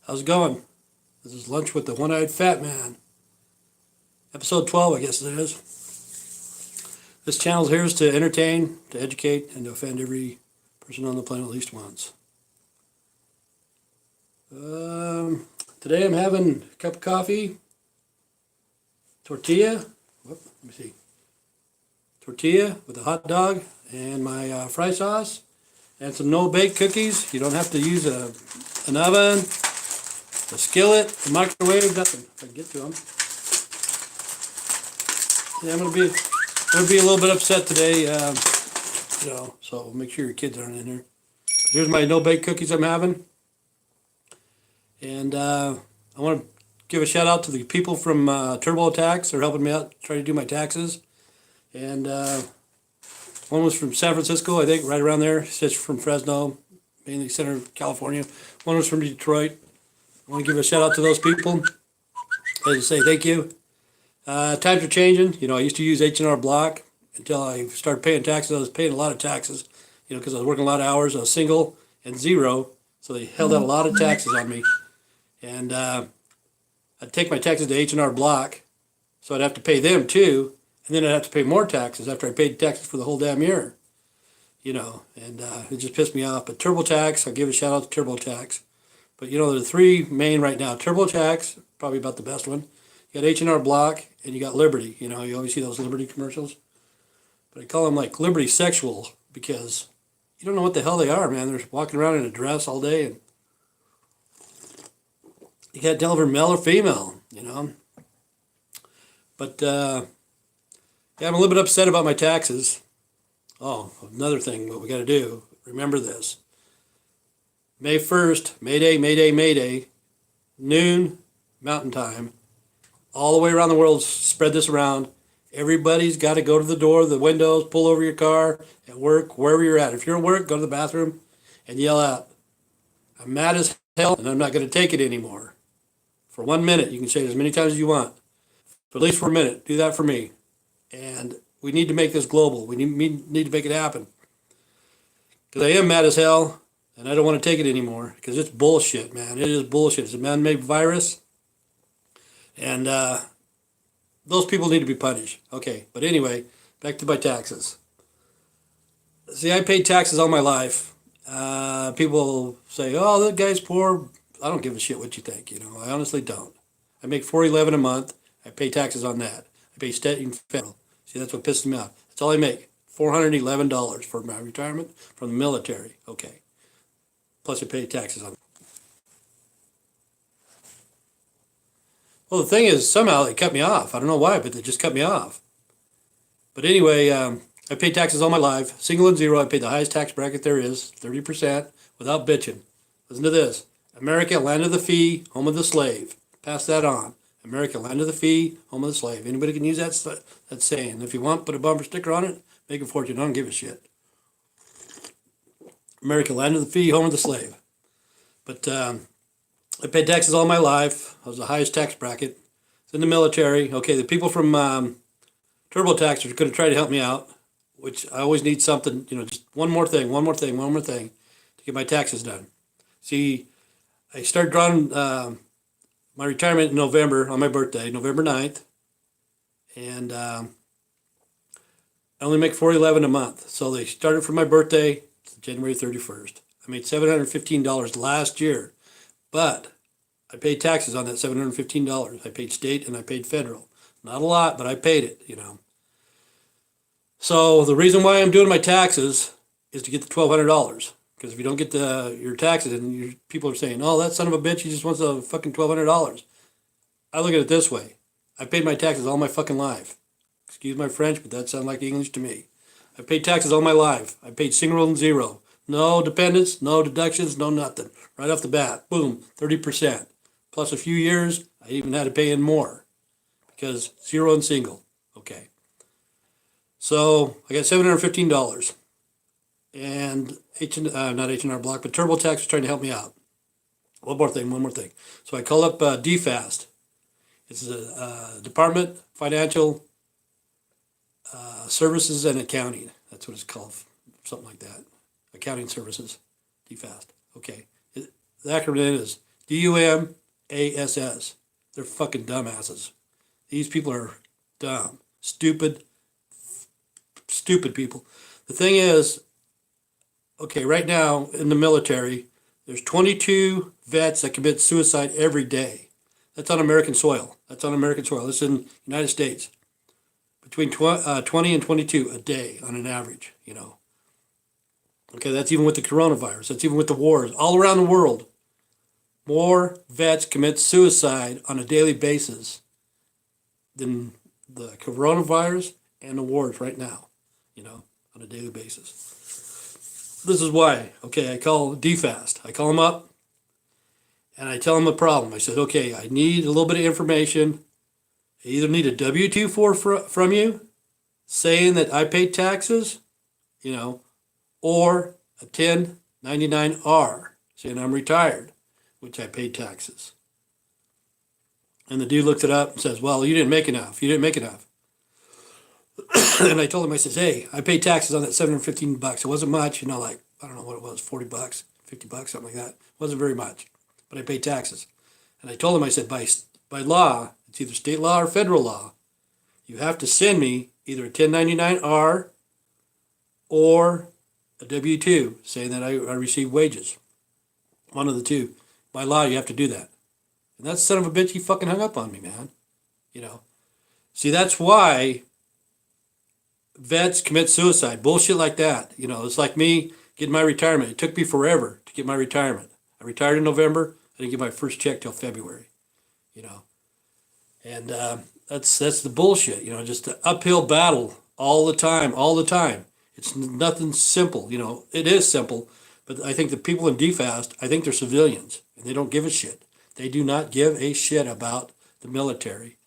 How's it going? This is Lunch with the One-Eyed Fat Man. Episode 12, I guess it is. This channel here is to entertain, to educate, and to offend every person on the planet at least once. Today I'm having a cup of coffee, tortilla, tortilla with a hot dog, and my fry sauce, and some no-bake cookies. You don't have to use an oven, a skillet, a microwave, nothing. If I can get to them. Yeah, I'm gonna be a little bit upset today, so make sure your kids aren't in here. Here's my no-bake cookies I'm having. And I want to give a shout out to the people from TurboTax. They're helping me out, trying to do my taxes. And one was from San Francisco, I think, right around there. She's from Fresno, mainly center of California. One was from Detroit. I want to give a shout out to those people. I just say thank you. Times are changing. I used to use H&R Block until I started paying taxes. I was paying a lot of taxes, because I was working a lot of hours. I was single and zero, so they held out a lot of taxes on me. And I'd take my taxes to H&R Block, so I'd have to pay them too, and then I'd have to pay more taxes after I paid taxes for the whole damn year. And it just pissed me off. But TurboTax, I'll give a shout out to TurboTax. But there are three main right now. TurboTax, probably about the best one. You got H&R Block, and you got Liberty. You always see those Liberty commercials. But I call them like Liberty Sexual, because you don't know what the hell they are, man. They're walking around in a dress all day, and you can't tell if they're male or female, But, yeah, I'm a little bit upset about my taxes. Oh, another thing, what we got to do, remember this. May 1st, May Day, noon, Mountain Time, all the way around the world, spread this around. Everybody's got to go to the door, the windows, pull over your car, at work, wherever you're at. If you're at work, go to the bathroom and yell out, "I'm mad as hell and I'm not going to take it anymore." For 1 minute, you can say it as many times as you want. But at least for a minute, do that for me. And we need to make this global. We need to make it happen. Because I am mad as hell, and I don't want to take it anymore. Because it's bullshit, man. It is bullshit. It's a man-made virus. And those people need to be punished. Okay, but anyway, back to my taxes. See, I paid taxes all my life. People say, "Oh, that guy's poor." I don't give a shit what you think. I honestly don't. I make $411 a month. I pay taxes on that. I pay state and federal. See, that's what pisses me off. That's all I make. $411 for my retirement from the military. Okay. Plus I pay taxes on it. Well, the thing is, somehow they cut me off. I don't know why, but they just cut me off. But anyway, I paid taxes all my life. Single and zero, I paid the highest tax bracket there is, 30%, without bitching. Listen to this. America, land of the free, home of the slave. Pass that on. America, land of the free, home of the slave. Anybody can use that saying. If you want, put a bumper sticker on it, make a fortune. I don't give a shit. America, land of the free, home of the slave. But I paid taxes all my life. I was the highest tax bracket. It's in the military. Okay, the people from TurboTax are going to try to help me out, which I always need something, just one more thing to get my taxes done. See, I started drawing my retirement in November, on my birthday, November 9th, and I only make $411 a month. So they started from my birthday to January 31st. I made $715 last year, but I paid taxes on that $715. I paid state and I paid federal. Not a lot, but I paid it, So the reason why I'm doing my taxes is to get the $1,200. Because if you don't get your taxes, and people are saying, "Oh, that son of a bitch, he just wants the fucking $1,200. I look at it this way. I paid my taxes all my fucking life. Excuse my French, but that sounds like English to me. I paid taxes all my life. I paid single and zero. No dependents, no deductions, no nothing. Right off the bat, boom, 30%. Plus a few years, I even had to pay in more. Because zero and single. Okay. So I got $715. And not H&R Block, but TurboTax was trying to help me out. One more thing. So I call up DFAST. It's a Department Financial Services and Accounting. That's what it's called, something like that. Accounting Services, DFAST. Okay. The acronym is DUMASS. They're fucking dumbasses. These people are dumb, stupid people. The thing is, okay, right now in the military, there's 22 vets that commit suicide every day. That's on American soil. That's on American soil. It's in the United States. Between 20 and 22 a day on an average, you know. Okay, that's even with the coronavirus. That's even with the wars. All around the world, more vets commit suicide on a daily basis than the coronavirus and the wars right now, you know, on a daily basis. This is why, okay, I call DFAST. I call them up and I tell them the problem. I said, okay, I need a little bit of information. I either need a W-2 from you saying that I paid taxes, you know, or a 1099-R saying I'm retired, which I paid taxes. And the dude looks it up and says, well, you didn't make enough. You didn't make enough. And I told him, I says, hey, I paid taxes on that $715. It wasn't much, you know, like, I don't know what it was, $40, $50, something like that. It wasn't very much, but I paid taxes. And I told him, I said, by law, it's either state law or federal law, you have to send me either a 1099-R or a W-2 saying that I receive wages. One of the two. By law, you have to do that. And that son of a bitch, he fucking hung up on me, man. You know. See, that's why vets commit suicide. Bullshit like that. You know, it's like me getting my retirement. It took me forever to get my retirement. I retired in November. I didn't get my first check till February. You know. And that's the bullshit. You know, just an uphill battle all the time. It's nothing simple. You know, it is simple. But I think the people in DFAST, I think they're civilians. And they don't give a shit. They do not give a shit about the military.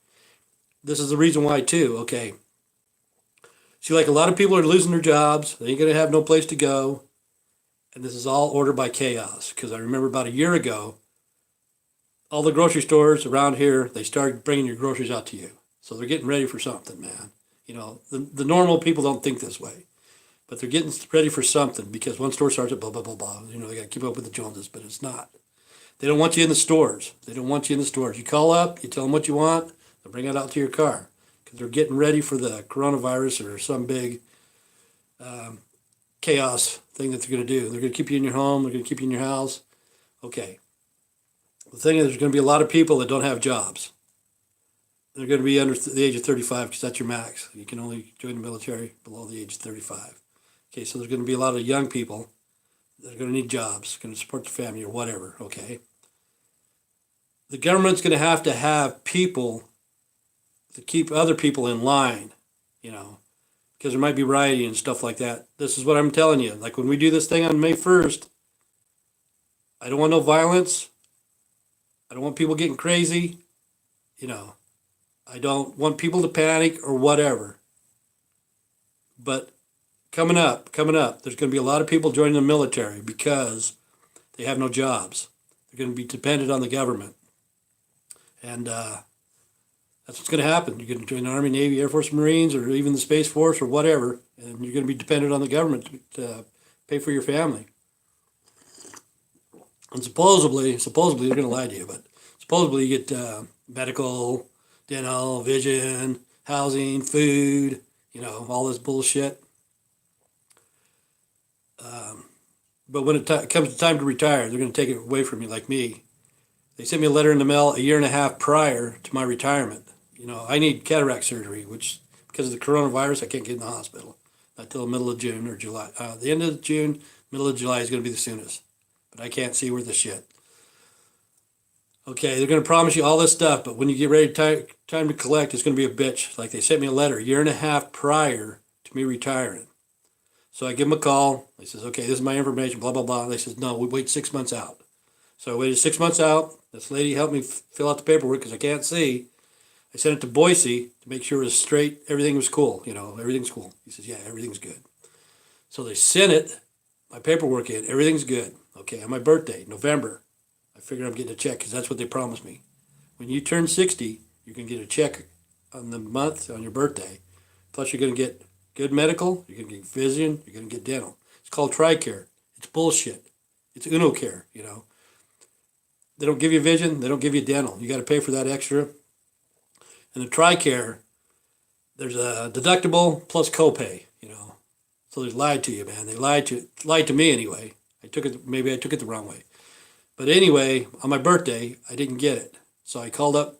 This is the reason why, too. Okay. See, like a lot of people are losing their jobs. They ain't going to have no place to go. And this is all ordered by chaos. Because I remember about a year ago, all the grocery stores around here, they started bringing your groceries out to you. So they're getting ready for something, man. You know, the normal people don't think this way. But they're getting ready for something because one store starts at blah, blah, blah, blah. You know, they got to keep up with the Joneses, but it's not. They don't want you in the stores. You call up, you tell them what you want, they'll bring it out to your car because they're getting ready for the coronavirus or some big chaos thing that they're going to do. They're going to keep you in your home. They're going to keep you in your house. Okay. The thing is, there's going to be a lot of people that don't have jobs. They're going to be under the age of 35 because that's your max. You can only join the military below the age of 35. Okay, so there's going to be a lot of young people that are going to need jobs, going to support their family or whatever, okay? The government's going to have people to keep other people in line, you know, because there might be rioting and stuff like that. This is what I'm telling you. Like when we do this thing on May 1st, I don't want no violence. I don't want people getting crazy, you know. I don't want people to panic or whatever. But coming up, there's going to be a lot of people joining the military because they have no jobs. They're going to be dependent on the government. And that's what's going to happen. You're going to join the Army, Navy, Air Force, Marines, or even the Space Force or whatever, and you're going to be dependent on the government to pay for your family. And supposedly they're going to lie to you, but supposedly you get medical, dental, vision, housing, food, you know, all this bullshit. But when it comes to time to retire, they're going to take it away from you, like me. They sent me a letter in the mail a year and a half prior to my retirement. You know, I need cataract surgery, which, because of the coronavirus, I can't get in the hospital. Not till the middle of June or July. The end of June, middle of July is going to be the soonest. But I can't see worth a shit. Okay, they're going to promise you all this stuff, but when you get ready, time to collect, it's going to be a bitch. Like they sent me a letter a year and a half prior to me retiring. So I give them a call. They says, okay, this is my information, blah, blah, blah. And they says, no, we wait 6 months out. So I waited 6 months out. This lady helped me fill out the paperwork because I can't see. I sent it to Boise to make sure it was straight. Everything was cool. You know, everything's cool. He says, yeah, everything's good. So they sent it, my paperwork in. Everything's good. Okay, on my birthday, November, I figured I'm getting a check because that's what they promised me. When you turn 60, you can get a check on the month on your birthday. Plus, you're going to get good medical, you're going to get vision, you're going to get dental. It's called TRICARE. It's bullshit. It's UNO care, you know. They don't give you vision. They don't give you dental. You got to pay for that extra. And the TRICARE, there's a deductible plus copay. So they lied to you, man. They lied to me anyway. Maybe I took it the wrong way. But anyway, on my birthday, I didn't get it. So I called up.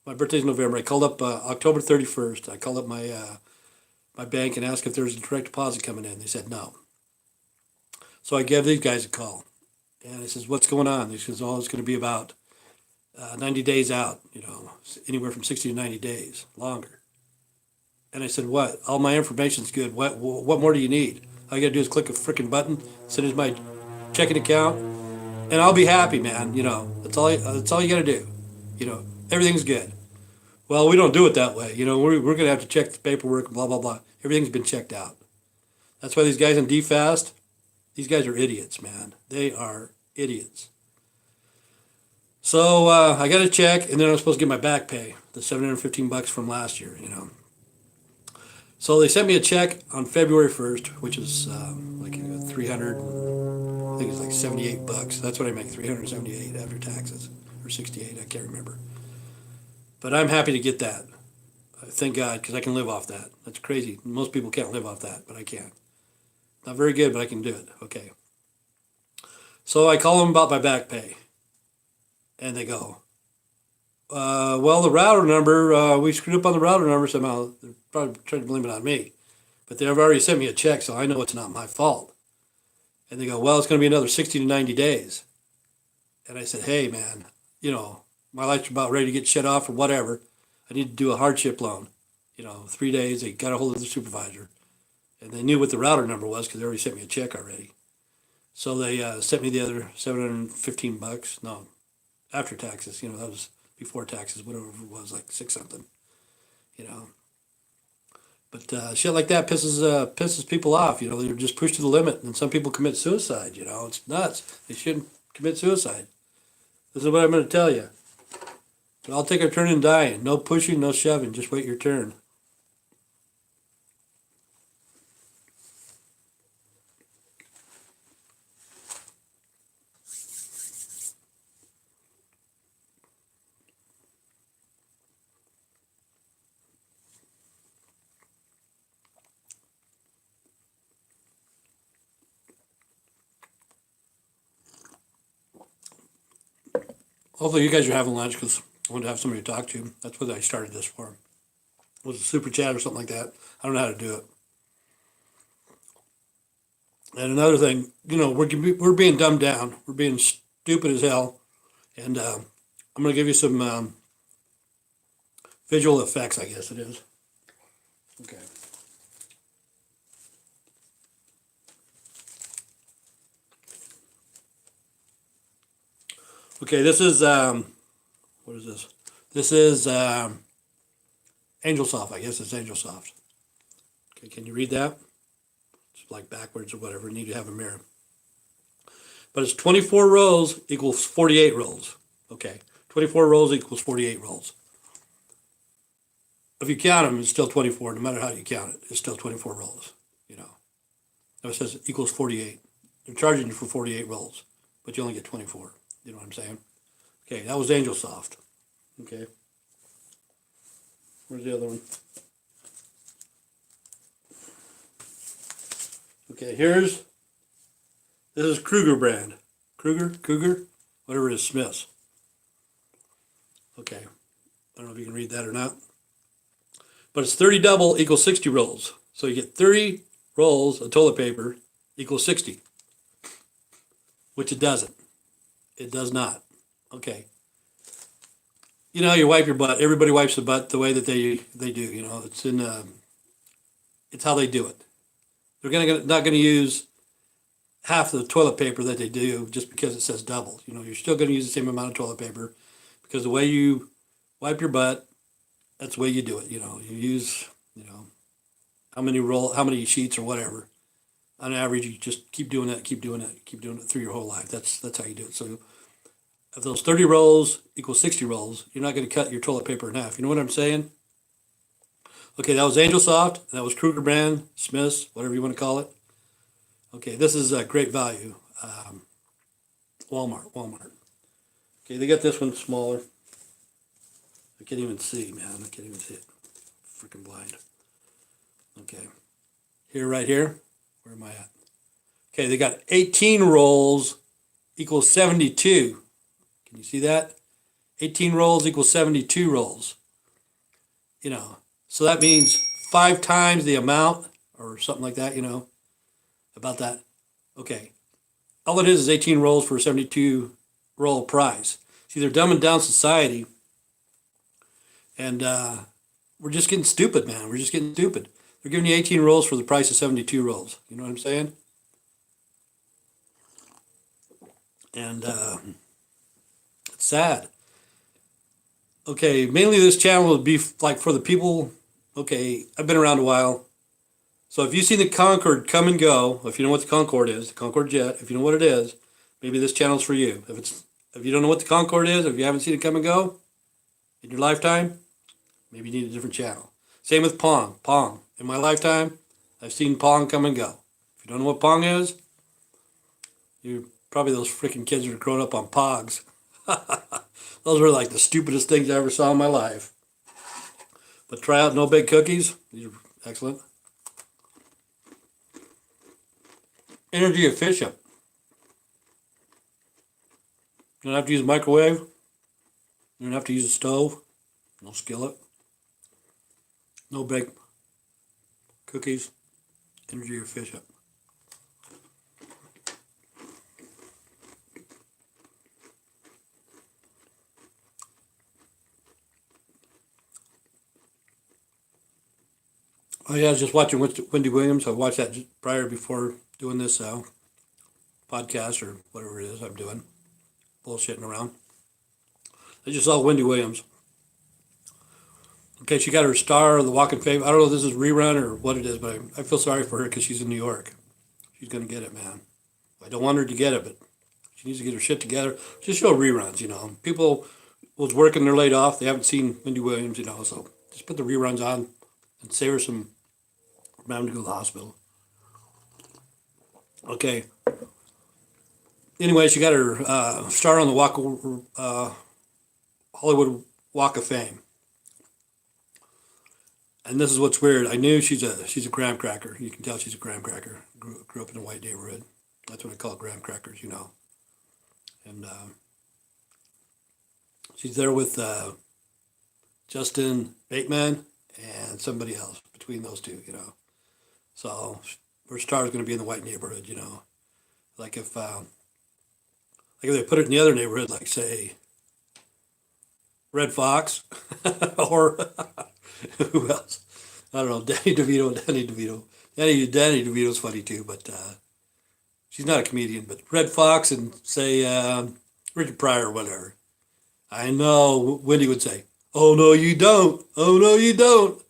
My birthday's November. I called up October 31st. I called up my bank and asked if there was a direct deposit coming in. They said no. So I gave these guys a call, and I says, "What's going on?" They says, "Oh, it's going to be about 90 days out. Anywhere from 60 to 90 days, longer." And I said, "What? All my information's good. What more do you need? All you got to do is click a freaking button, send it to my checking account, and I'll be happy, man. That's all you got to do. Everything's good." Well, we don't do it that way. We're going to have to check the paperwork, blah, blah, blah. Everything's been checked out. That's why these guys in DFAST, these guys are idiots, man. They are idiots. So I got a check, and then I was supposed to get my back pay, the $715 from last year, So they sent me a check on February 1st, which is like 300, I think it's like $78. That's what I make, 378 after taxes, or 68, I can't remember. But I'm happy to get that. Thank God, because I can live off that. That's crazy. Most people can't live off that, but I can. Not very good, but I can do it. Okay. So I call them about my back pay. And they go, well, the router number, we screwed up on the router number somehow. They're probably trying to blame it on me. But they've already sent me a check, so I know it's not my fault. And they go, well, it's going to be another 60 to 90 days. And I said, hey, man, my life's about ready to get shut off or whatever. I need to do a hardship loan. 3 days, they got a hold of the supervisor. And they knew what the router number was because they already sent me a check already. So they sent me the other $715. No, after taxes. That was before taxes, whatever it was, like 6 something. But shit like that pisses people off. They're just pushed to the limit. And some people commit suicide. It's nuts. They shouldn't commit suicide. This is what I'm going to tell you. But I'll take a turn in dying. No pushing, no shoving. Just wait your turn. Hopefully you guys are having lunch because I wanted to have somebody to talk to. That's what I started this for. It was a super chat or something like that. I don't know how to do it. And another thing, we're being dumbed down. We're being stupid as hell. And I'm going to give you some visual effects, I guess it is. Okay. Okay, this is, what is this? This is AngelSoft, I guess it's AngelSoft. Okay, can you read that? It's like backwards or whatever, need to have a mirror. But it's 24 rows equals 48 rolls. Okay, 24 rolls equals 48 rolls. If you count them, it's still 24, no matter how you count it, it's still 24 rolls, Now it says equals 48. They're charging you for 48 rolls, but you only get 24. You know what I'm saying? Okay, that was AngelSoft. Okay. Where's the other one? Okay, this is Kruger brand. Kruger, whatever it is, Smith's. Okay, I don't know if you can read that or not. But it's 30 double equals 60 rolls. So you get 30 rolls of toilet paper equals 60, which it doesn't. It does not. Okay. You wipe your butt. Everybody wipes the butt the way that they do. It's how they do it. They're not going to use half the toilet paper that they do just because it says double. You're still going to use the same amount of toilet paper because the way you wipe your butt, that's the way you do it. You use how many sheets or whatever. On average, you just keep doing it through your whole life. That's how you do it. So if those 30 rolls equals 60 rolls, you're not going to cut your toilet paper in half. You know what I'm saying? Okay, that was AngelSoft. That was Kruger brand, Smith's, whatever you want to call it. Okay, this is a great value. Walmart. Okay, they got this one smaller. I can't even see, man. I can't even see it. Freaking blind. Okay. Here, right here. Where am I at? Okay, they got 18 rolls equals 72. Can you see that? 18 rolls equals 72 rolls. You know, so that means 5 times the amount or something like that, you know, about that. Okay. All it is 18 rolls for a 72 roll price. See, they're dumbing down society, and we're just getting stupid, man. We're just getting stupid. They're giving you 18 rolls for the price of 72 rolls. You know what I'm saying? And it's sad. Okay, mainly this channel will be like for the people. Okay, I've been around a while. So if you see the Concorde come and go, if you know what the Concorde is, the Concorde jet, if you know what it is, maybe this channel's for you. If you don't know what the Concorde is, if you haven't seen it come and go in your lifetime, maybe you need a different channel. Same with Pong. Pong. In my lifetime, I've seen Pong come and go. If you don't know what Pong is, you're probably those freaking kids that are growing up on Pogs. Those were like the stupidest things I ever saw in my life. But try out No Bake Cookies. These are excellent. Energy efficient. You don't have to use a microwave. You don't have to use a stove. No skillet. No bake cookies. Energy efficient. Oh yeah, I was just watching Wendy Williams. I watched that just prior before doing this podcast or whatever it is I'm doing. Bullshitting around. I just saw Wendy Williams. Okay, she got her star of the Walk of Fame. I don't know if this is rerun or what it is, but I feel sorry for her because she's in New York. She's going to get it, man. I don't want her to get it, but she needs to get her shit together. Just show reruns, you know. People was working, they're laid off. They haven't seen Wendy Williams, you know, so just put the reruns on and save her some from having to go to the hospital. Okay. Anyway, she got her star on the Hollywood Walk of Fame. And this is what's weird. I knew she's a graham cracker. You can tell she's a graham cracker. Grew up in a white neighborhood. That's what I call graham crackers, you know. And she's there with Justin Bateman and somebody else between those two, you know. So her star is going to be in the white neighborhood, you know. Like if they put it in the other neighborhood, like say Red Fox or who else? I don't know. Danny DeVito. Danny DeVito's funny too, but she's not a comedian. But Red Fox and say Richard Pryor or whatever. I know Wendy would say, "Oh no, you don't. Oh no, you don't."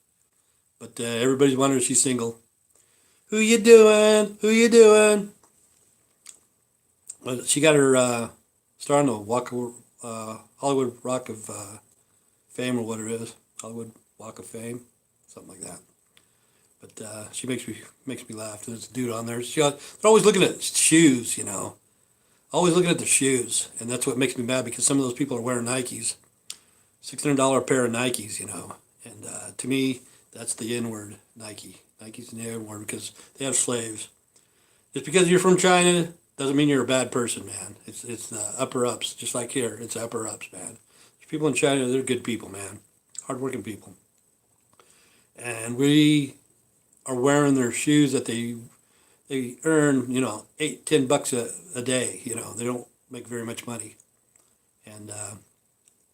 But everybody's wondering if she's single. Who you doing? Who you doing? But she got her star on the Hollywood Rock of Fame or what it is. Hollywood Walk of Fame, something like that. But she makes me laugh. There's a dude on there. They're always looking at shoes, you know. Always looking at the shoes, and that's what makes me mad because some of those people are wearing Nikes, $600 pair of Nikes, you know. And to me, that's the N-word, Nike. Nike's the N-word because they have slaves. Just because you're from China doesn't mean you're a bad person, man. It's the upper ups, just like here. It's upper ups, man. There's people in China, they're good people, man. Hardworking people. And we are wearing their shoes that they earn, you know, $8-10 a day. You know, they don't make very much money. And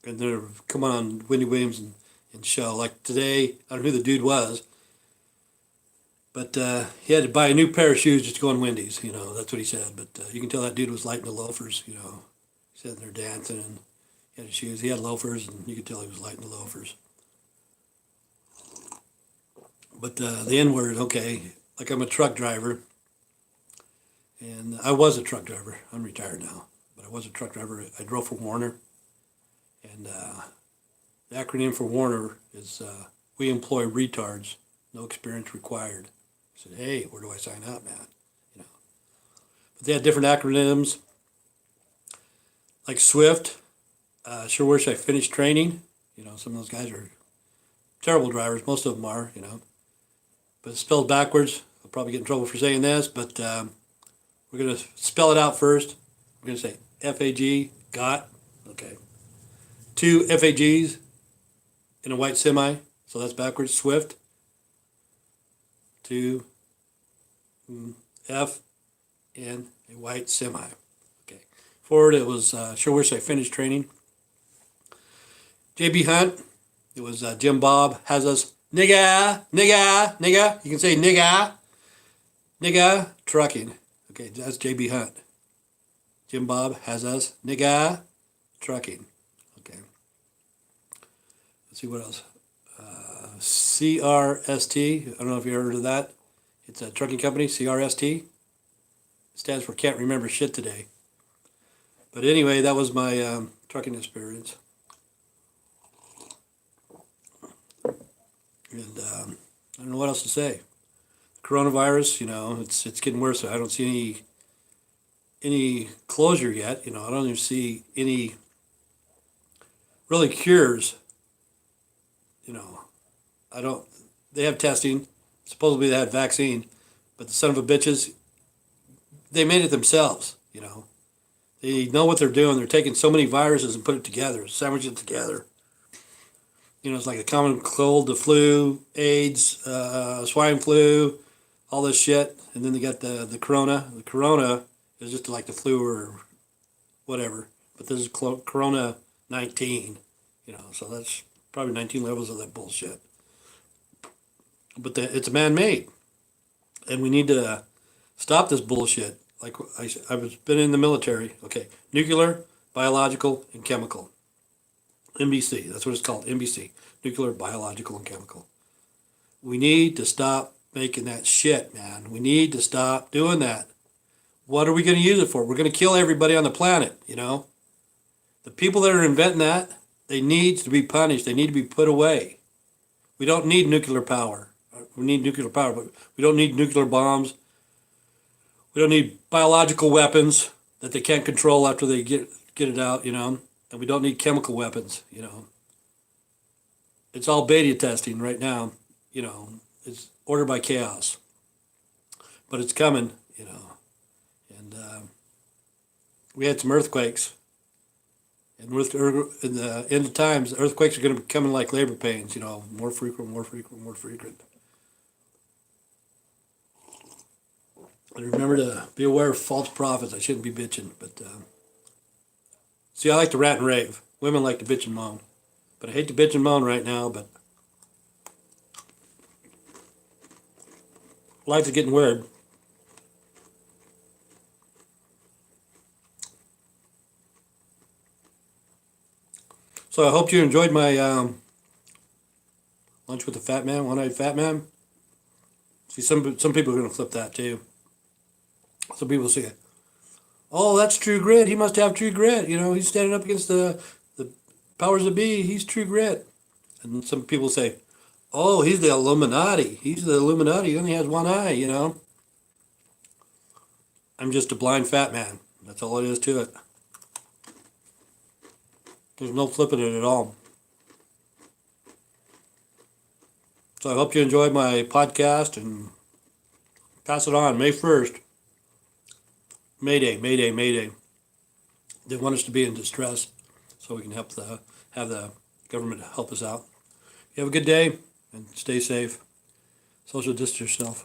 they're coming on Wendy Williams and show. Like today, I don't know who the dude was, but he had to buy a new pair of shoes just to go on Wendy's. You know, that's what he said. But you can tell that dude was lighting the loafers. You know, he's sitting there dancing and he had his shoes. He had loafers, and you could tell he was lighting the loafers. But the N-word, okay, like I'm a truck driver, and I was a truck driver. I'm retired now, but I was a truck driver. I drove for Warner, and the acronym for Warner is we employ retards, no experience required. I said, hey, where do I sign up, man? You know, but they had different acronyms, like SWIFT, Sure wish I finished training. Some of those guys are terrible drivers. Most of them are, but it's spelled backwards. I'll probably get in trouble for saying this, but we're going to spell it out first. We're going to say F-A-G, got, okay. 2 F-A-Gs in a white semi, so that's backwards, Swift. 2 F in a white semi. Okay. Forward, it was sure wish I finished training. JB Hunt, it was Jim Bob has us nigga, nigga, nigga. You can say nigga, nigga, trucking. Okay, that's JB Hunt. Jim Bob has us nigga, trucking. Okay. Let's see what else. CRST, I don't know if you heard of that. It's a trucking company, CRST. Stands for can't remember shit today. But anyway, that was my trucking experience. And I don't know what else to say. Coronavirus, it's getting worse. I don't see any closure yet. I don't even see any really cures. I don't. They have testing. Supposedly they had vaccine, but the son of a bitches, they made it themselves. They know what they're doing. They're taking so many viruses and put it together, sandwich it together. It's like the common cold, the flu, AIDS, swine flu, all this shit. And then they got the corona. The corona is just like the flu or whatever. But this is corona 19, so that's probably 19 levels of that bullshit. But it's man-made. And we need to stop this bullshit. Like I've been in the military. Okay, nuclear, biological, and chemical. NBC, that's what it's called, NBC, nuclear, biological, and chemical. We need to stop making that shit, man. We need to stop doing that. What are we going to use it for? We're going to kill everybody on the planet, The people that are inventing that, they need to be punished. They need to be put away. We don't need nuclear power. We need nuclear power, but we don't need nuclear bombs. We don't need biological weapons that they can't control after they get it out, And we don't need chemical weapons, It's all beta testing right now, It's ordered by chaos. But it's coming, And we had some earthquakes. And in the end of times, earthquakes are going to be coming like labor pains, more frequent, more frequent, more frequent. And remember to be aware of false prophets. I shouldn't be bitching, but see, I like to rant and rave. Women like to bitch and moan. But I hate to bitch and moan right now, but life is getting weird. So I hope you enjoyed my lunch with the fat man, one-eyed fat man. See, some people are going to flip that too. Some people say, oh, that's true grit. He must have true grit. He's standing up against the powers that be. He's true grit. And some people say, oh, he's the Illuminati. He's the Illuminati. He only has one eye, I'm just a blind fat man. That's all it is to it. There's no flipping it at all. So I hope you enjoyed my podcast and pass it on. May 1st. Mayday, Mayday, Mayday. They want us to be in distress so we can have the government help us out. You have a good day and stay safe. Social distance yourself.